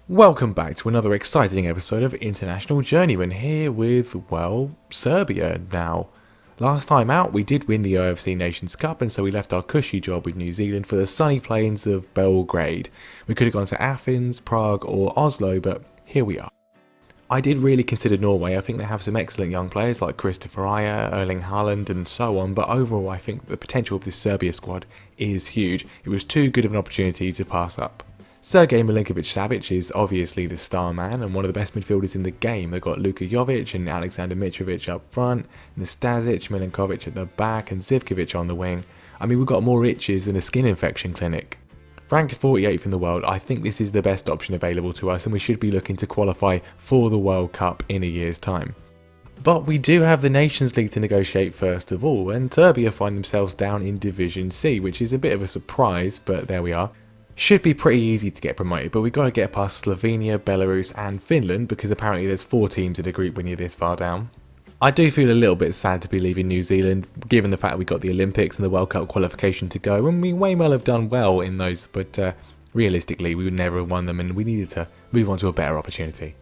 Welcome back to another exciting episode of International Journeyman here with, well, Serbia now. Last time out we did win the OFC Nations Cup, and so we left our cushy job with New Zealand for the sunny plains of Belgrade. We could have gone to Athens, Prague or Oslo, but here we are. I did really consider Norway. I think they have some excellent young players like Christopher Ajer, Erling Haaland and so on, but overall I think the potential of this Serbia squad is huge. It was too good of an opportunity to pass up. Sergej Milinkovic-Savic is obviously the star man and one of the best midfielders in the game. They've got Luka Jovic and Alexander Mitrovic up front, Nastasic, Milinkovic at the back and Zivkovic on the wing. I mean, we've got more itches than a skin infection clinic. Ranked 48th in the world, I think this is the best option available to us and we should be looking to qualify for the World Cup in a year's time. But we do have the Nations League to negotiate first of all, and Serbia find themselves down in Division C, which is a bit of a surprise, but there we are. Should be pretty easy to get promoted, but we've got to get past Slovenia, Belarus and Finland because apparently there's 4 teams in a group when you're this far down. I do feel a little bit sad to be leaving New Zealand, given the fact we got the Olympics and the World Cup qualification to go, and we may well have done well in those, but realistically we would never have won them and we needed to move on to a better opportunity.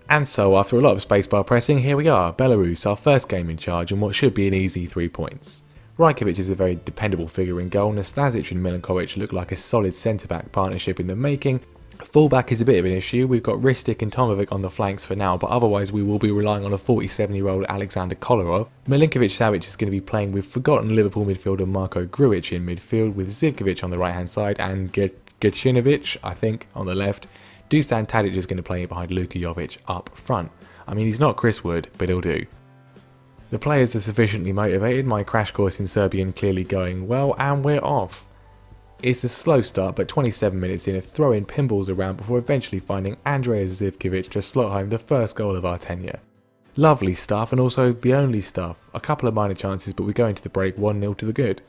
And so after a lot of spacebar pressing, here we are, Belarus, our first game in charge and what should be an easy 3 points. Rajkovic is a very dependable figure in goal, Nastasic and Milinkovic look like a solid centre-back partnership in the making. Fullback is a bit of an issue, we've got Ristic and Tomovic on the flanks for now, but otherwise we will be relying on a 47-year-old Alexander Kolarov. Milinkovic-Savic is going to be playing with forgotten Liverpool midfielder Marko Grujic in midfield, with Zivkovic on the right hand side and Gacinovic, I think, on the left. Dusan Tadic is going to play behind Luka Jovic up front. I mean, he's not Chris Wood, but he'll do. The players are sufficiently motivated, my crash course in Serbian clearly going well, and we're off. It's a slow start, but 27 minutes in, a throw-in pinballs around before eventually finding Andrea Zivkovic to slot home the first goal of our tenure. Lovely stuff, and also the only stuff. A couple of minor chances, but we go into the break 1-0 to the good.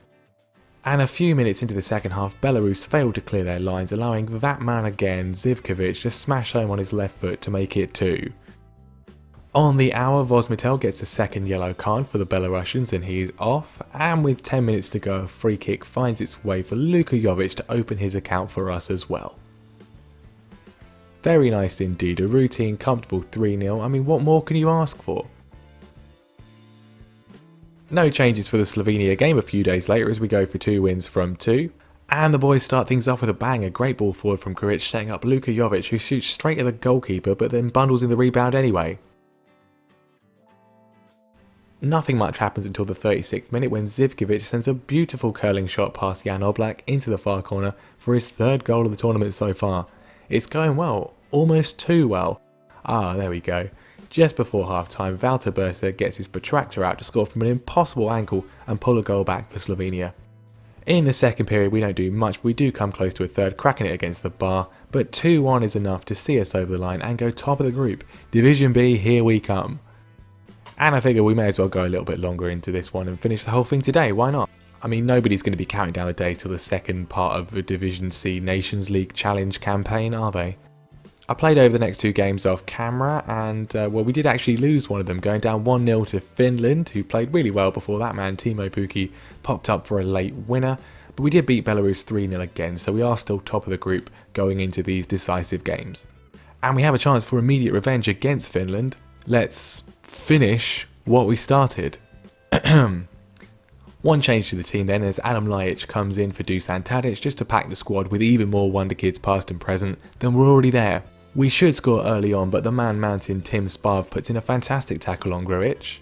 And a few minutes into the second half, Belarus failed to clear their lines, allowing that man again, Zivkovic, to smash home on his left foot to make it 2. On the hour, Vozmitel gets a second yellow card for the Belarusians and he is off, and with 10 minutes to go a free kick finds its way for Luka Jovic to open his account for us as well. Very nice indeed, a routine, comfortable 3-0, I mean what more can you ask for? No changes for the Slovenia game a few days later as we go for 2 wins from 2. And the boys start things off with a bang, a great ball forward from Grujic setting up Luka Jovic who shoots straight at the goalkeeper but then bundles in the rebound anyway. Nothing much happens until the 36th minute when Zivkovic sends a beautiful curling shot past Jan Oblak into the far corner for his 3rd goal of the tournament so far. It's going well, almost too well. There we go. Just before half time, Valter Bursa gets his protractor out to score from an impossible angle and pull a goal back for Slovenia. In the second period we don't do much, but we do come close to a third, cracking it against the bar, but 2-1 is enough to see us over the line and go top of the group. Division B, here we come. And I figure we may as well go a little bit longer into this one and finish the whole thing today, why not? I mean, nobody's going to be counting down the days till the second part of the Division C Nations League Challenge campaign, are they? I played over the next 2 games off camera and, well, we did actually lose one of them, going down 1-0 to Finland, who played really well before that man, Timo Pukki, popped up for a late winner. But we did beat Belarus 3-0 again, so we are still top of the group going into these decisive games. And we have a chance for immediate revenge against Finland. Let's finish what we started. One change to the team then as Adam Ljajic comes in for Dusan Tadic just to pack the squad with even more wonder kids past and present than were already there. We should score early on, but the man mountain Tim Sparv puts in a fantastic tackle on Grujic.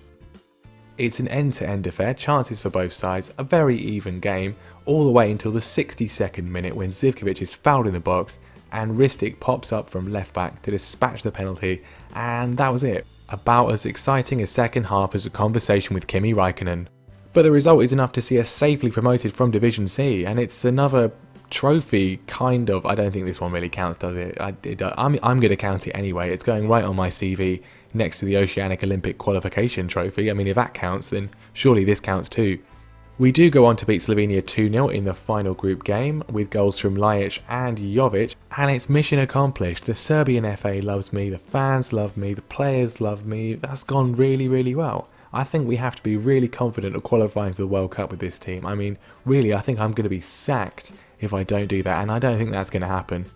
It's an end-to-end affair, chances for both sides, a very even game, all the way until the 62nd minute when Zivkovic is fouled in the box and Ristic pops up from left back to dispatch the penalty, and that was it. About as exciting a second half as a conversation with Kimi Räikkönen. But the result is enough to see us safely promoted from Division C, and it's another trophy, kind of. I don't think this one really counts, does it? I'm going to count it anyway. It's going right on my CV next to the Oceanic Olympic Qualification Trophy. I mean, if that counts, then surely this counts too. We do go on to beat Slovenia 2-0 in the final group game, with goals from Ljajic and Jovic, and it's mission accomplished. The Serbian FA loves me, the fans love me, the players love me. That's gone really, really well. I think we have to be really confident of qualifying for the World Cup with this team. I mean, really, I think I'm going to be sacked if I don't do that, and I don't think that's going to happen.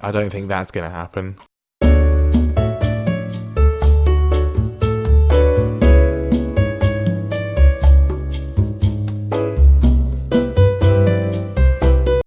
I don't think that's going to happen.